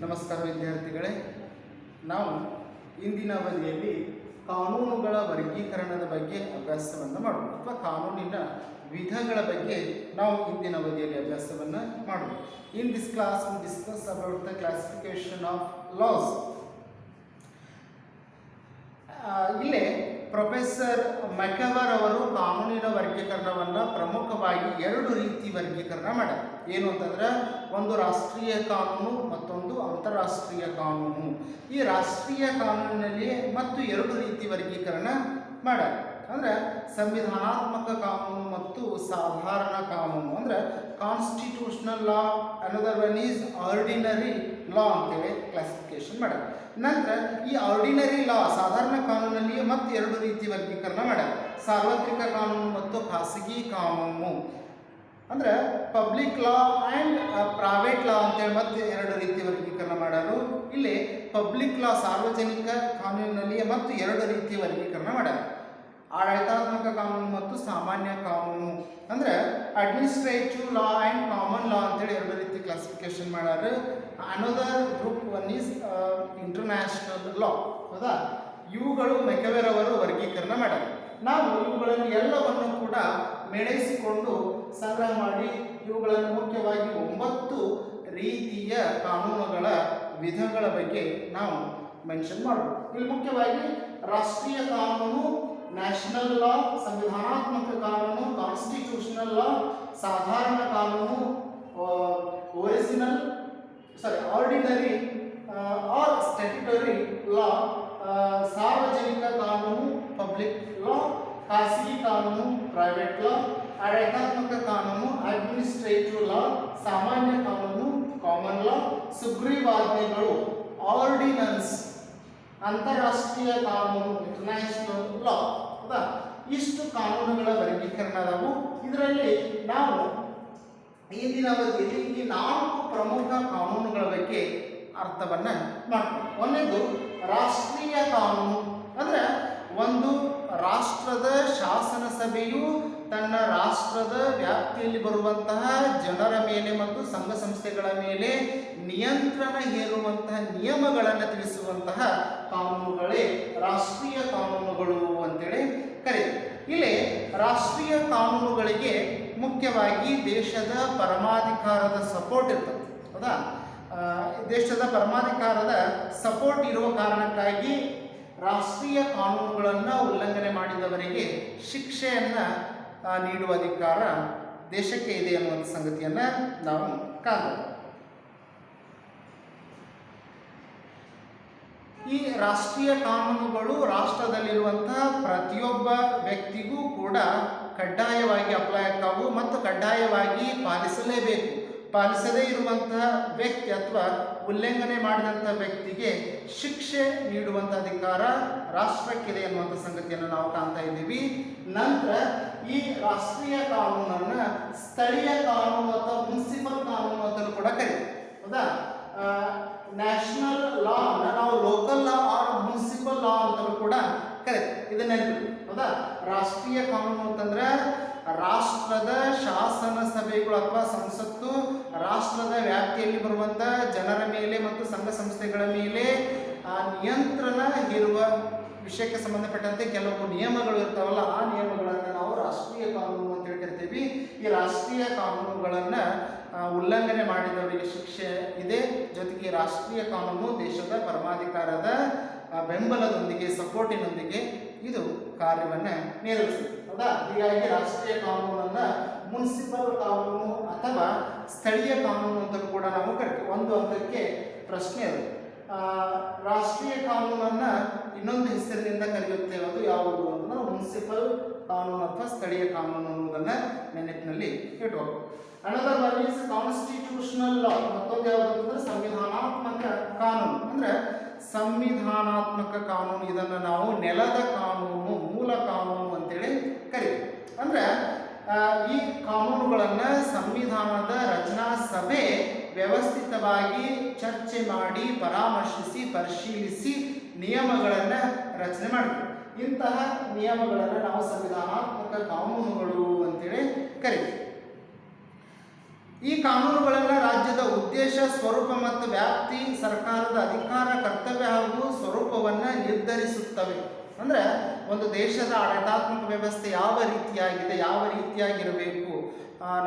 ನಮಸ್ಕಾರ ವಿದ್ಯಾರ್ಥಿಗಳೇ, ನಾವು ಇಂದಿನ ಅವಧಿಯಲ್ಲಿ ಕಾನೂನುಗಳ ವರ್ಗೀಕರಣದ ಬಗ್ಗೆ ಅಭ್ಯಾಸವನ್ನು ಮಾಡೋಣ ಅಥವಾ ಕಾನೂನಿನ ವಿಧಗಳ ಬಗ್ಗೆ ನಾವು ಇಂದಿನ ಅವಧಿಯಲ್ಲಿ ಅಭ್ಯಾಸವನ್ನು ಮಾಡೋಣ. In this class we discuss about the classification of loss. ಇಲ್ಲೇ ಪ್ರೊಫೆಸರ್ ಮೆಕವರ್ ಅವರು ಕಾನೂನಿನ ವರ್ಗೀಕರಣವನ್ನು ಪ್ರಮುಖವಾಗಿ ಎರಡು ರೀತಿ ವರ್ಗೀಕರಣ ಮಾಡ್ಯಾರ. ಏನು ಅಂತಂದ್ರೆ, ಒಂದು ರಾಷ್ಟ್ರೀಯ ಕಾನೂನು, ಮತ್ತೊಂದು ಅಂತಾರಾಷ್ಟ್ರೀಯ ಕಾನೂನು. ಈ ರಾಷ್ಟ್ರೀಯ ಕಾನೂನಿನಲ್ಲಿ ಮತ್ತು ಎರಡು ರೀತಿ ವರ್ಗೀಕರಣ ಮಾಡ್ಯಾರ. ಅಂದರೆ ಸಂವಿಧಾನಾತ್ಮಕ ಕಾನೂನು ಮತ್ತು ಸಾಧಾರಣ ಕಾನೂನು. ಅಂದರೆ constitutional law, another one is ordinary law ಅಂತೇಳಿ ಕ್ಲಾಸಿಫಿಕೇಶನ್ ಮಾಡ್ಯಾರ. ನಂತರ ಈ ಆರ್ಡಿನರಿ ಲಾ, ಸಾಧಾರಣ ಕಾನೂನಲ್ಲಿ ಮತ್ತೆ ಎರಡು ರೀತಿ ವರ್ಗೀಕರಣ ಮಾಡ್ಯಾರ. ಸಾರ್ವತ್ರಿಕ ಕಾನೂನು ಮತ್ತು ಖಾಸಗಿ ಕಾನೂನು. ಅಂದರೆ ಪಬ್ಲಿಕ್ ಲಾ ಆ್ಯಂಡ್ ಪ್ರೈವೇಟ್ ಲಾ ಅಂತೇಳಿ ಮತ್ತೆ ಎರಡು ರೀತಿ ವರ್ಗೀಕರಣ ಮಾಡ್ಯಾರು. ಇಲ್ಲಿ ಪಬ್ಲಿಕ್ ಲಾ, ಸಾರ್ವಜನಿಕ ಕಾನೂನಿನಲ್ಲಿ ಮತ್ತು ಎರಡು ರೀತಿ ವರ್ಗೀಕರಣ ಮಾಡ್ಯಾರ. ಆಡಳಿತಾತ್ಮಕ ಕಾನೂನು ಮತ್ತು ಸಾಮಾನ್ಯ ಕಾನೂನು. ಅಂದರೆ administrative law and common law ಅಂತೇಳಿ ಎರಡು ರೀತಿ ಕ್ಲಾಸಿಫಿಕೇಶನ್ ಮಾಡ್ಯಾರ. Another group one is international ಲಾ. ಹೌದಾ? ಇವುಗಳು ಮೆಕವೆರ್ ಅವರು ವರ್ಗೀಕರಣ ಮಾಡ್ಯಾರ. ನಾವು ಇವುಗಳನ್ನು ಎಲ್ಲವನ್ನು ಕೂಡ ಮೇಳೈಸಿಕೊಂಡು ಸಂಗ್ರಹ ಮಾಡಿ ಇವುಗಳನ್ನು ಮುಖ್ಯವಾಗಿ 9 ರೀತಿಯ ಕಾನೂನುಗಳ ವಿಧಗಳ ಬಗ್ಗೆ ನಾವು ಮೆನ್ಷನ್ ಮಾಡೋಣ. ಇಲ್ಲಿ ಮುಖ್ಯವಾಗಿ ರಾಷ್ಟ್ರೀಯ ಕಾನೂನು, ನ್ಯಾಷನಲ್ ಲಾ, ಸಂವಿಧಾನಾತ್ಮಕ ಕಾನೂನು, ಕಾನ್ಸ್ಟಿಟ್ಯೂಷನಲ್ ಲಾ, ಸಾಧಾರಣ ಕಾನೂನು, ಆರ್ಡಿನರಿ ಆರ್ ಸ್ಟ್ಯಾಟ್ಯೂಟರಿ ಲಾ, ಸಾರ್ವಜನಿಕ ಕಾನೂನು, ಪಬ್ಲಿಕ್ ಲಾ, ಖಾಸಗಿ ಕಾನೂನು, ಪ್ರೈವೇಟ್ ಲಾ, ಆಡಳಿತಾತ್ಮಕ ಕಾನೂನು, ಅಡ್ಮಿನಿಸ್ಟ್ರೇಟಿವ್ ಲಾ, ಸಾಮಾನ್ಯ ಕಾನೂನು, ಕಾಮನ್ ಲಾ, ಸುಗ್ರೀವಾಜ್ಞೆಗಳು, ಆರ್ಡಿನನ್ಸ್, ಅಂತಾರಾಷ್ಟ್ರೀಯ ಕಾನೂನು, ಇಂಟರ್ನ್ಯಾಷನಲ್ ಲಾ. ಹೌದಾ? ಇಷ್ಟು ಕಾನೂನುಗಳ ವರ್ಗೀಕರಣ ಅದಾವು. ಇದರಲ್ಲಿ ನಾವು ಇಂದಿನ ಅವಧಿಯಲ್ಲಿ ಈ 4 ಪ್ರಮುಖ ಕಾನೂನುಗಳ ಬಗ್ಗೆ ಅರ್ಥವನ್ನು ಮಾಡ್ತೀವಿ. ಒಂದನೇದು ರಾಷ್ಟ್ರೀಯ ಕಾನೂನು. ಅಂದರೆ ಒಂದು ರಾಷ್ಟ್ರದ ಶಾಸನ ಸಭೆಯು ತನ್ನ ರಾಷ್ಟ್ರದ ವ್ಯಾಪ್ತಿಯಲ್ಲಿ ಬರುವಂತಹ ಜನರ ಮೇಲೆ ಮತ್ತು ಸಂಘ ಸಂಸ್ಥೆಗಳ ಮೇಲೆ ನಿಯಂತ್ರಣ ಹೇರುವಂತಹ ನಿಯಮಗಳನ್ನು ತಿಳಿಸುವಂತಹ ಕಾನೂನುಗಳೇ ರಾಷ್ಟ್ರೀಯ ಕಾನೂನುಗಳು ಅಂತೇಳಿ ಕರೀತಾರೆ. ಇಲ್ಲಿ ರಾಷ್ಟ್ರೀಯ ಕಾನೂನುಗಳಿಗೆ ಮುಖ್ಯವಾಗಿ ದೇಶದ ಪರಮಾಧಿಕಾರದ ಸಪೋರ್ಟ್ ಇರ್ತದೆ. ಹೌದಾ? ದೇಶದ ಪರಮಾಧಿಕಾರದ ಸಪೋರ್ಟ್ ಇರುವ ಕಾರಣಕ್ಕಾಗಿ ರಾಷ್ಟ್ರೀಯ ಕಾನೂನುಗಳನ್ನು ಉಲ್ಲಂಘನೆ ಮಾಡಿದವರಿಗೆ ಶಿಕ್ಷೆಯನ್ನು ನೀಡುವ ಅಧಿಕಾರ ದೇಶಕ್ಕೆ ಇದೆ ಅನ್ನುವಂಥ ಸಂಗತಿಯನ್ನು ನಾವು ಕಾಣೋಣ. ಈ ರಾಷ್ಟ್ರೀಯ ಕಾನೂನುಗಳು ರಾಷ್ಟ್ರದಲ್ಲಿರುವಂತಹ ಪ್ರತಿಯೊಬ್ಬ ವ್ಯಕ್ತಿಗೂ ಕೂಡ ಕಡ್ಡಾಯವಾಗಿ ಅಪ್ಲೈ ಆಗ್ತಾವು ಮತ್ತು ಕಡ್ಡಾಯವಾಗಿ ಪಾಲಿಸಲೇಬೇಕು. ಪಾಲಿಸದೇ ಇರುವಂತಹ ವ್ಯಕ್ತಿ ಅಥವಾ ಉಲ್ಲಂಘನೆ ಮಾಡಿದಂಥ ವ್ಯಕ್ತಿಗೆ ಶಿಕ್ಷೆ ನೀಡುವಂಥ ಅಧಿಕಾರ ರಾಷ್ಟ್ರಕ್ಕಿದೆ ಅನ್ನುವಂಥ ಸಂಗತಿಯನ್ನು ನಾವು ಕಾಣ್ತಾ ಇದ್ದೀವಿ. ನಂತರ ಈ ರಾಷ್ಟ್ರೀಯ ಕಾನೂನನ್ನು ಸ್ಥಳೀಯ ಕಾನೂನು ಅಥವಾ ಮುನ್ಸಿಪಲ್ ಕಾನೂನು ಅಂತಲೂ ಕೂಡ ಕರೀತೀವಿ. ಹೌದಾ? ನ್ಯಾಷನಲ್ ಲಾ ನಾವು ಲೋಕಲ್ ಲಾ ಆರ್ ಮುನ್ಸಿಪಲ್ ಲಾ ಅಂತಲೂ ಕೂಡ ಕರೀತೀವಿ. ಇದನ್ನೇ. ಹೌದಾ? ರಾಷ್ಟ್ರೀಯ ಕಾನೂನು ಅಂತಂದ್ರೆ ರಾಷ್ಟ್ರದ ಶಾಸನ ಸಭೆಗಳು ಅಥವಾ ಸಂಸತ್ತು ರಾಷ್ಟ್ರದ ವ್ಯಾಪ್ತಿಯಲ್ಲಿ ಬರುವಂಥ ಜನರ ಮೇಲೆ ಮತ್ತು ಸಂಘ ಸಂಸ್ಥೆಗಳ ಮೇಲೆ ನಿಯಂತ್ರಣ ಇರುವ ವಿಷಯಕ್ಕೆ ಸಂಬಂಧಪಟ್ಟಂತೆ ಕೆಲವು ನಿಯಮಗಳು ಇರ್ತಾವಲ್ಲ, ಆ ನಿಯಮಗಳನ್ನು ನಾವು ರಾಷ್ಟ್ರೀಯ ಕಾನೂನು ಅಂತೇಳಿ ಕರಿತೀವಿ. ಈ ರಾಷ್ಟ್ರೀಯ ಕಾನೂನುಗಳನ್ನು ಉಲ್ಲಂಘನೆ ಮಾಡಿದವರಿಗೆ ಶಿಕ್ಷೆ ಇದೆ. ಜೊತೆಗೆ ರಾಷ್ಟ್ರೀಯ ಕಾನೂನು ದೇಶದ ಪರಮಾಧಿಕಾರದ ಬೆಂಬಲದೊಂದಿಗೆ, ಸಪೋರ್ಟಿನೊಂದಿಗೆ ಇದು ಕಾರ್ಯವನ್ನು ನಿರ್ವಹಿಸುತ್ತೆ. ಹೌದಾ? ಹೀಗಾಗಿ ರಾಷ್ಟ್ರೀಯ ಕಾನೂನನ್ನು ಮುನ್ಸಿಪಲ್ ಕಾನೂನು ಅಥವಾ ಸ್ಥಳೀಯ ಕಾನೂನು ಅಂತಲೂ ಕೂಡ ನಾವು ಕರಿತೀವಿ. ಒಂದು ಹಂತಕ್ಕೆ ಪ್ರಶ್ನೆ ಅದು. ರಾಷ್ಟ್ರೀಯ ಕಾನೂನನ್ನು ಇನ್ನೊಂದು ಹೆಸರಿನಿಂದ ಕರೆಯುತ್ತೇವೆ. ಅದು ಯಾವುದು ಅಂತಂದ್ರೆ ಮುನ್ಸಿಪಲ್ ಕಾನೂನು ಅಥವಾ ಸ್ಥಳೀಯ ಕಾನೂನು ಅನ್ನೋದನ್ನು ನೆನಪಿನಲ್ಲಿ ಇಟ್ಕೋಬೇಕು. ಅನದರ್ ಒನ್ ಈಸ್ ಕಾನ್ಸ್ಟಿಟ್ಯೂಷನಲ್ ಲಾ. ಮತ್ತೊಂದು ಯಾವುದು ಅಂತಂದ್ರೆ ಸಂವಿಧಾನಾತ್ಮಕ ಕಾನೂನು. ಅಂದರೆ ಸಂವಿಧಾನಾತ್ಮಕ ಕಾನೂನು, ಇದನ್ನು ನಾವು ನೆಲದ ಕಾನೂನು, ಮೂಲ ಕಾನೂನು ಅಂತೇಳಿ ಕರಿತೀವಿ. ಅಂದರೆ ಈ ಕಾನೂನುಗಳನ್ನು ಸಂವಿಧಾನದ ರಚನಾ ಸಭೆ ವ್ಯವಸ್ಥಿತವಾಗಿ ಚರ್ಚೆ ಮಾಡಿ, ಪರಾಮರ್ಶಿಸಿ, ಪರಿಶೀಲಿಸಿ ನಿಯಮಗಳನ್ನು ರಚನೆ ಮಾಡ್ತೀವಿ. ಇಂತಹ ನಿಯಮಗಳನ್ನು ನಾವು ಸಂವಿಧಾನಾತ್ಮಕ ಕಾನೂನುಗಳು ಅಂತೇಳಿ ಕರಿತೀವಿ. ಈ ಕಾನೂನುಗಳನ್ನು ರಾಜ್ಯದ ಉದ್ದೇಶ, ಸ್ವರೂಪ ಮತ್ತು ವ್ಯಾಪ್ತಿ, ಸರ್ಕಾರದ ಅಧಿಕಾರ, ಕರ್ತವ್ಯ ಹಾಗೂ ಸ್ವರೂಪವನ್ನು ನಿರ್ಧರಿಸುತ್ತವೆ. ಅಂದರೆ ಒಂದು ದೇಶದ ಆಡಳಿತಾತ್ಮಕ ವ್ಯವಸ್ಥೆ ಯಾವ ರೀತಿಯಾಗಿದೆ, ಯಾವ ರೀತಿಯಾಗಿರಬೇಕು,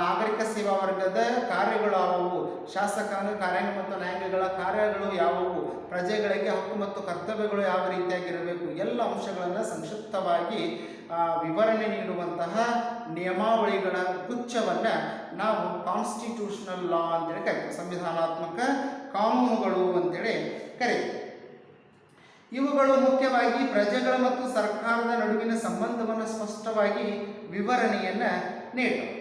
ನಾಗರಿಕ ಸೇವಾ ವರ್ಗದ ಕಾರ್ಯಗಳು ಯಾವುವು, ಶಾಸಕಾಂಗ ಕಾರ್ಯಾಂಗ ಮತ್ತು ನ್ಯಾಯಾಂಗಗಳ ಕಾರ್ಯಗಳು ಯಾವುವು, ಪ್ರಜೆಗಳಿಗೆ ಹಕ್ಕು ಮತ್ತು ಕರ್ತವ್ಯಗಳು ಯಾವ ರೀತಿಯಾಗಿರಬೇಕು, ಎಲ್ಲ ಅಂಶಗಳನ್ನು ಸಂಕ್ಷಿಪ್ತವಾಗಿ ವಿವರಣೆ ನೀಡುವಂತಹ ನಿಯಮಾವಳಿಗಳ ಗುಚ್ಛವನ್ನು ನಾವು ಕಾನ್ಸ್ಟಿಟ್ಯೂಷನಲ್ ಲಾ ಅಂತೇಳಿ ಕರಿತೀವಿ, ಸಂವಿಧಾನಾತ್ಮಕ ಕಾನೂನುಗಳು ಅಂತೇಳಿ ಕರಿತೀವಿ. ಇವುಗಳು ಮುಖ್ಯವಾಗಿ ಪ್ರಜೆಗಳ ಮತ್ತು ಸರ್ಕಾರದ ನಡುವಿನ ಸಂಬಂಧವನ್ನು ಸ್ಪಷ್ಟವಾಗಿ ವಿವರಣೆಯನ್ನು ನೀಡುತ್ತವೆ.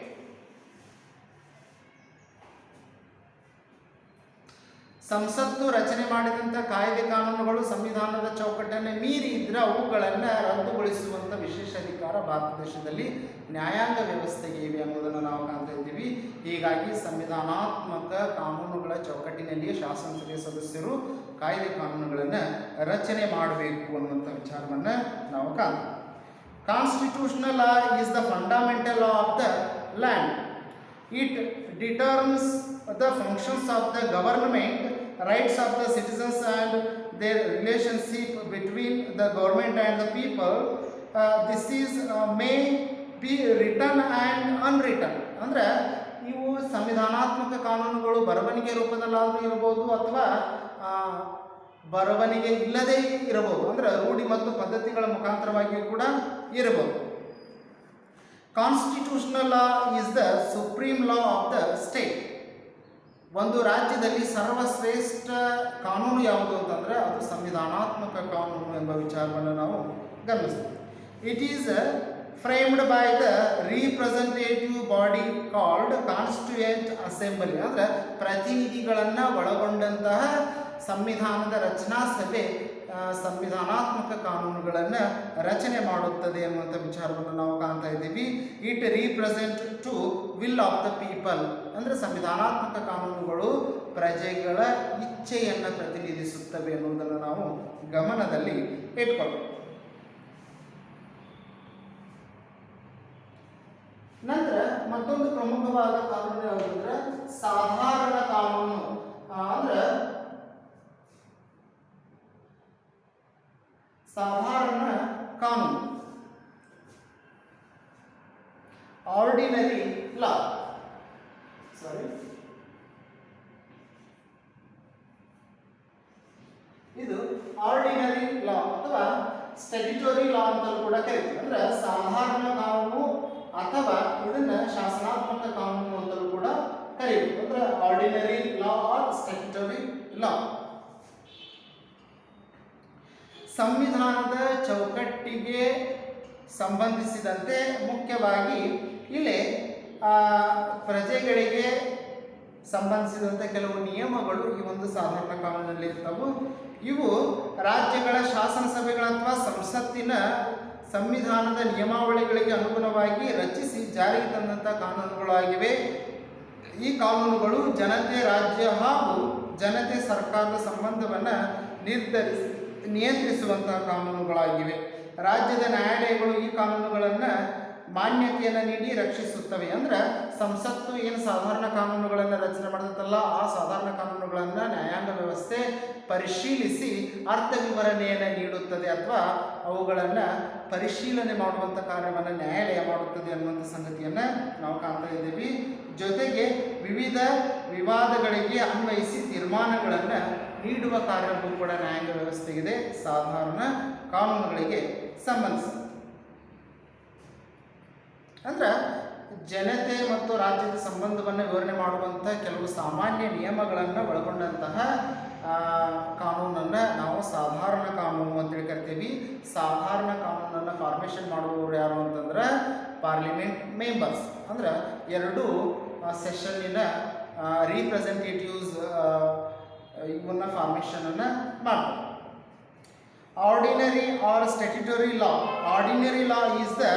ಸಂಸತ್ತು ರಚನೆ ಮಾಡಿದಂಥ ಕಾಯ್ದೆ ಕಾನೂನುಗಳು ಸಂವಿಧಾನದ ಚೌಕಟ್ಟನ್ನು ಮೀರಿ ಇದ್ದರೆ ಅವುಗಳನ್ನು ರದ್ದುಗೊಳಿಸುವಂಥ ವಿಶೇಷ ಅಧಿಕಾರ ಭಾರತ ದೇಶದಲ್ಲಿ ನ್ಯಾಯಾಂಗ ವ್ಯವಸ್ಥೆಗೆ ಇವೆ ಅನ್ನೋದನ್ನು ನಾವು ಕಾಣ್ತಾ ಇದ್ದೀವಿ. ಹೀಗಾಗಿ ಸಂವಿಧಾನಾತ್ಮಕ ಕಾನೂನುಗಳ ಚೌಕಟ್ಟಿನಲ್ಲಿಯೇ ಶಾಸನಸಭೆಯ ಸದಸ್ಯರು ಕಾಯ್ದೆ ಕಾನೂನುಗಳನ್ನು ರಚನೆ ಮಾಡಬೇಕು ಅನ್ನುವಂಥ ವಿಚಾರವನ್ನು ನಾವು ಕಾಣ್ತೀವಿ. Constitutional law is the fundamental law of the land. It determines the functions of the government, rights of the citizens and their relationship between the government and the people. This is may be written and unwritten. ಅಂದರೆ ಇವು ಸಂವಿಧಾನಾತ್ಮಕ ಕಾನೂನುಗಳು ಬರವಣಿಗೆ ರೂಪದಲ್ಲಾದರೂ ಇರಬಹುದು ಅಥವಾ ಬರವಣಿಗೆ ಇಲ್ಲದೇ ಇರಬಹುದು, ಅಂದರೆ ರೂಢಿ ಮತ್ತು ಪದ್ಧತಿಗಳ ಮುಖಾಂತರವಾಗಿಯೂ ಕೂಡ ಇರಬಹುದು. Constitutional law is the supreme law of the state. ಒಂದು ರಾಜ್ಯದಲ್ಲಿ ಸರ್ವಶ್ರೇಷ್ಠ ಕಾನೂನು ಯಾವುದು ಅಂತಂದರೆ ಅದು ಸಂವಿಧಾನಾತ್ಮಕ ಕಾನೂನು ಎಂಬ ವಿಚಾರವನ್ನು ನಾವು ಗಮನಿಸ್ತೀವಿ. It is framed by the representative body called constituent assembly. ಅಂದರೆ ಪ್ರತಿನಿಧಿಗಳನ್ನು ಒಳಗೊಂಡಂತಹ ಸಂವಿಧಾನದ ರಚನಾ ಸಭೆ ಸಂವಿಧಾನಾತ್ಮಕ ಕಾನೂನುಗಳನ್ನು ರಚನೆ ಮಾಡುತ್ತದೆ ಎನ್ನುವಂಥ ವಿಚಾರವನ್ನು ನಾವು ಕಾಣ್ತಾ ಇದ್ದೀವಿ. It represent to will of the people. ಅಂದರೆ ಸಂವಿಧಾನಾತ್ಮಕ ಕಾನೂನುಗಳು ಪ್ರಜೆಗಳ ಇಚ್ಛೆಯನ್ನು ಪ್ರತಿನಿಧಿಸುತ್ತವೆ ಎನ್ನುವುದನ್ನು ನಾವು ಗಮನದಲ್ಲಿ ಇಟ್ಕೊಳ್ಬೇಕು. ನಂತರ ಮತ್ತೊಂದು ಪ್ರಮುಖವಾದ ಕಾನೂನು ಯಾವುದಂದ್ರೆ ಸಾಧಾರಣ ಕಾನೂನು. ಅಂದ್ರೆ ಸಾಧಾರಣ ಕಾನೂನು, ಆರ್ಡಿನರಿ ಲಾ. ಇದು ಆರ್ಡಿನರಿ ಲಾ ಅಥವಾ ಸ್ಟ್ಯಾಟ್ಯೂಟರಿ ಲಾ ಅಂತಲೂ ಕೂಡ ಕರೀತೀವಿ. ಅಂದ್ರೆ ಸಾಧಾರಣ ಕಾನೂನು ಅಥವಾ ಇದನ್ನ ಶಾಸನಾತ್ಮಕ ಕಾನೂನು ಅಂತಲೂ ಕೂಡ ಕರೀತೀವಿ. ಅಂದ್ರೆ ಆರ್ಡಿನರಿ ಲಾ ಆರ್ ಸ್ಟ್ಯಾಟ್ಯೂಟರಿ ಲಾ. ಸಂವಿಧಾನದ ಚೌಕಟ್ಟಿಗೆ ಸಂಬಂಧಿಸಿದಂತೆ ಮುಖ್ಯವಾಗಿ ಇಲ್ಲಿ ಪ್ರಜೆಗಳಿಗೆ ಸಂಬಂಧಿಸಿದಂತೆ ಕೆಲವು ನಿಯಮಗಳು ಈ ಒಂದು ಸಾಧಾರಣ ಕಾನೂನಲ್ಲಿ ಇರ್ತವೆ. ಇವು ರಾಜ್ಯಗಳ ಶಾಸನಸಭೆಗಳ ಅಥವಾ ಸಂಸತ್ತಿನ ಸಂವಿಧಾನದ ನಿಯಮಾವಳಿಗಳಿಗೆ ಅನುಗುಣವಾಗಿ ರಚಿಸಿ ಜಾರಿಗೆ ತಂದಂಥ ಕಾನೂನುಗಳಾಗಿವೆ. ಈ ಕಾನೂನುಗಳು ಜನತೆ, ರಾಜ್ಯ ಹಾಗೂ ಜನತೆ ಸರ್ಕಾರದ ಸಂಬಂಧವನ್ನು ನಿಯಂತ್ರಿಸುವಂತಹ ಕಾನೂನುಗಳಾಗಿವೆ. ರಾಜ್ಯದ ನ್ಯಾಯಾಲಯಗಳು ಈ ಕಾನೂನುಗಳನ್ನು ಮಾನ್ಯತೆಯನ್ನು ನೀಡಿ ರಕ್ಷಿಸುತ್ತವೆ. ಅಂದ್ರೆ ಸಂಸತ್ತು ಏನು ಸಾಧಾರಣ ಕಾನೂನುಗಳನ್ನು ರಚನೆ ಮಾಡ್ತಲ್ಲ, ಆ ಸಾಧಾರಣ ಕಾನೂನುಗಳನ್ನು ನ್ಯಾಯಾಂಗ ವ್ಯವಸ್ಥೆ ಪರಿಶೀಲಿಸಿ ಅರ್ಥ ವಿವರಣೆಯನ್ನು ನೀಡುತ್ತದೆ ಅಥವಾ ಅವುಗಳನ್ನು ಪರಿಶೀಲನೆ ಮಾಡುವಂಥ ಕಾರ್ಯವನ್ನು ನ್ಯಾಯಾಲಯ ಮಾಡುತ್ತದೆ ಅನ್ನುವಂಥ ಸಂಗತಿಯನ್ನು ನಾವು ಕಾಣ್ತಾ ಇದ್ದೀವಿ. ಜೊತೆಗೆ ವಿವಿಧ ವಿವಾದಗಳಿಗೆ ಅನ್ವಯಿಸಿ ತೀರ್ಮಾನಗಳನ್ನು ನೀಡುವ ಕಾರ್ಯವೂ ಕೂಡ ನ್ಯಾಯಾಂಗ ವ್ಯವಸ್ಥೆಗಿದೆ ಸಾಧಾರಣ ಕಾನೂನುಗಳಿಗೆ ಸಂಬಂಧಿಸಿದೆ. ಅಂದ್ರೆ ಜನತೆ ಮತ್ತು ರಾಜ್ಯದ ಸಂಬಂಧವನ್ನು ವಿವರಣೆ ಮಾಡುವಂಥ ಕೆಲವು ಸಾಮಾನ್ಯ ನಿಯಮಗಳನ್ನು ಒಳಗೊಂಡಂತಹ ಕಾನೂನನ್ನು ನಾವು ಸಾಧಾರಣ ಕಾನೂನು ಅಂತೇಳಿ ಕರಿತೀವಿ. ಸಾಧಾರಣ ಕಾನೂನನ್ನು ಫಾರ್ಮೇಷನ್ ಮಾಡುವವರು ಯಾರು ಅಂತಂದ್ರೆ ಪಾರ್ಲಿಮೆಂಟ್ ಮೆಂಬರ್ಸ್. ಅಂದ್ರೆ ಎರಡು ಸೆಷನ್ನಿನ ರೀಪ್ರೆಸೆಂಟೇಟಿವ್ಸ್ ಇವನ್ನ ಫಾರ್ಮೇಷನನ್ನು ಮಾಡ್ತಾರೆ. Ordinary or statutory law. Ordinary law is the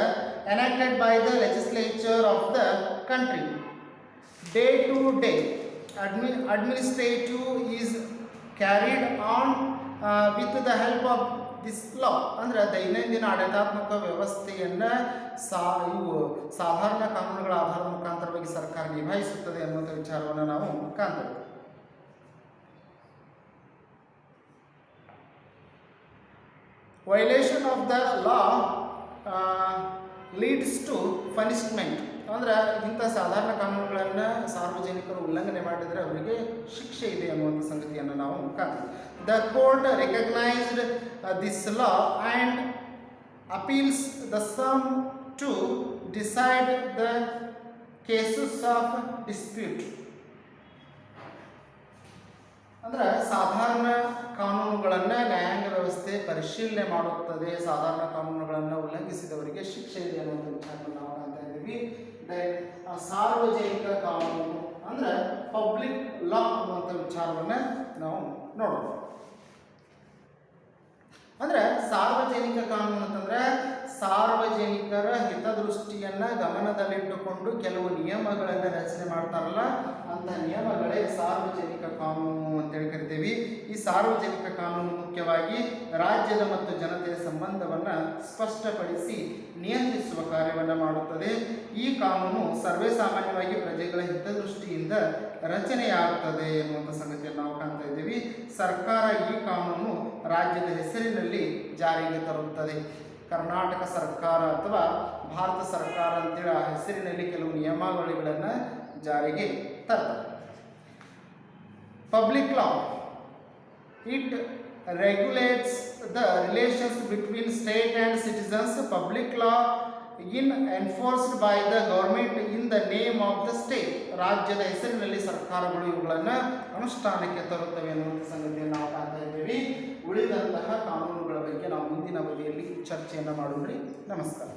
enacted by the legislature of the country. Day to day administrative is carried on with the help of this law ಅಂದರೆ ದೈನಂದಿನ ಆಡಳಿತಾತ್ಮಕ ವ್ಯವಸ್ಥೆಯನ್ನು ಇವು ಸಾಧಾರಣ ಕಾನೂನುಗಳ ಆಧಾರದ ಮುಖಾಂತರವಾಗಿ ಸರ್ಕಾರ ನಿಭಾಯಿಸುತ್ತದೆ ಅನ್ನುವಂಥ ವಿಚಾರವನ್ನು ನಾವು ಕಾಣ್ತೇವೆ. Violation of the law leads to punishment ಅಂದರೆ ಇಂಥ ಸಾಧಾರಣ ಕಾನೂನುಗಳನ್ನು ಸಾರ್ವಜನಿಕರು ಉಲ್ಲಂಘನೆ ಮಾಡಿದರೆ ಅವರಿಗೆ ಶಿಕ್ಷೆ ಇದೆ ಅನ್ನುವಂಥ ಸಂಗತಿಯನ್ನು ನಾವು ಕಾಣ್ತೀವಿ. The court recognised this law and appeals the same to decide the cases of dispute. ಅಂದರೆ ಸಾಧಾರಣ ಕಾನೂನುಗಳನ್ನು ನ್ಯಾಯಾಂಗ ವ್ಯವಸ್ಥೆ ಪರಿಶೀಲನೆ ಮಾಡುತ್ತದೆ. ಸಾಧಾರಣ ಕಾನೂನುಗಳನ್ನು ಉಲ್ಲಂಘಿಸಿದವರಿಗೆ ಶಿಕ್ಷೆ ಇದೆ ಅನ್ನುವಂಥ ವಿಚಾರವನ್ನು ನಾವು ಕಾಣ್ತಾ ಇದ್ದೀವಿ. ಸಾರ್ವಜನಿಕ ಕಾನೂನು ಅಂದರೆ ಪಬ್ಲಿಕ್ ಲಾ ಅನ್ನುವಂಥ ವಿಚಾರವನ್ನು ನಾವು ನೋಡೋಣ. ಅಂದರೆ ಸಾರ್ವಜನಿಕ ಕಾನೂನು ಅಂತಂದರೆ ಸಾರ್ವಜನಿಕರ ಹಿತದೃಷ್ಟಿಯನ್ನು ಗಮನದಲ್ಲಿಟ್ಟುಕೊಂಡು ಕೆಲವು ನಿಯಮಗಳನ್ನು ರಚನೆ ಮಾಡ್ತಾರಲ್ಲ, ಅಂಥ ನಿಯಮಗಳೇ ಸಾರ್ವಜನಿಕ ಕಾನೂನು ಅಂತೇಳಿ ಕರಿತೀವಿ. ಈ ಸಾರ್ವಜನಿಕ ಕಾನೂನು ಮುಖ್ಯವಾಗಿ ರಾಜ್ಯದ ಮತ್ತು ಜನತೆಯ ಸಂಬಂಧವನ್ನು ಸ್ಪಷ್ಟಪಡಿಸಿ ನಿಯಂತ್ರಿಸುವ ಕಾರ್ಯವನ್ನು ಮಾಡುತ್ತದೆ. ಈ ಕಾನೂನು ಸರ್ವೇ ಸಾಮಾನ್ಯವಾಗಿ ಪ್ರಜೆಗಳ ಹಿತದೃಷ್ಟಿಯಿಂದ ರಚನೆಯಾಗುತ್ತದೆ ಎನ್ನುವಂಥ ಸಂಗತಿಯನ್ನು ನಾವು ಕಾಣ್ತಾ ಇದ್ದೀವಿ. ಸರ್ಕಾರ ಈ ಕಾನೂನು ರಾಜ್ಯದ ಹೆಸರಿನಲ್ಲಿ ಜಾರಿಗೆ ತರುತ್ತದೆ. ಕರ್ನಾಟಕ ಸರ್ಕಾರ ಅಥವಾ ಭಾರತ ಸರ್ಕಾರ ಅಂತೇಳಿ ಆ ಹೆಸರಿನಲ್ಲಿ ಕೆಲವು ನಿಯಮಾವಳಿಗಳನ್ನು ಜಾರಿಗೆ ತರ್ತಾರೆ. Public law it regulates the relations between state and citizens. Public law in enforced by the government in the name of the state. ರಾಜ್ಯದ ಹೆಸರಿನಲ್ಲಿ ಸರ್ಕಾರಗಳು ಇವುಗಳನ್ನು ಅನುಷ್ಠಾನಕ್ಕೆ ತರುತ್ತವೆ ಅನ್ನುವಂಥ ಸಂಗತಿಯನ್ನು ನಾವು ಕಾಣ್ತಾ ಇದ್ದೀವಿ. ಉಳಿದಂತಹ ಕಾನೂನುಗಳ ಬಗ್ಗೆ ನಾವು ಮುಂದಿನ ಅವಧಿಯಲ್ಲಿ ಚರ್ಚೆಯನ್ನು ಮಾಡೋಣ. ನಮಸ್ಕಾರ.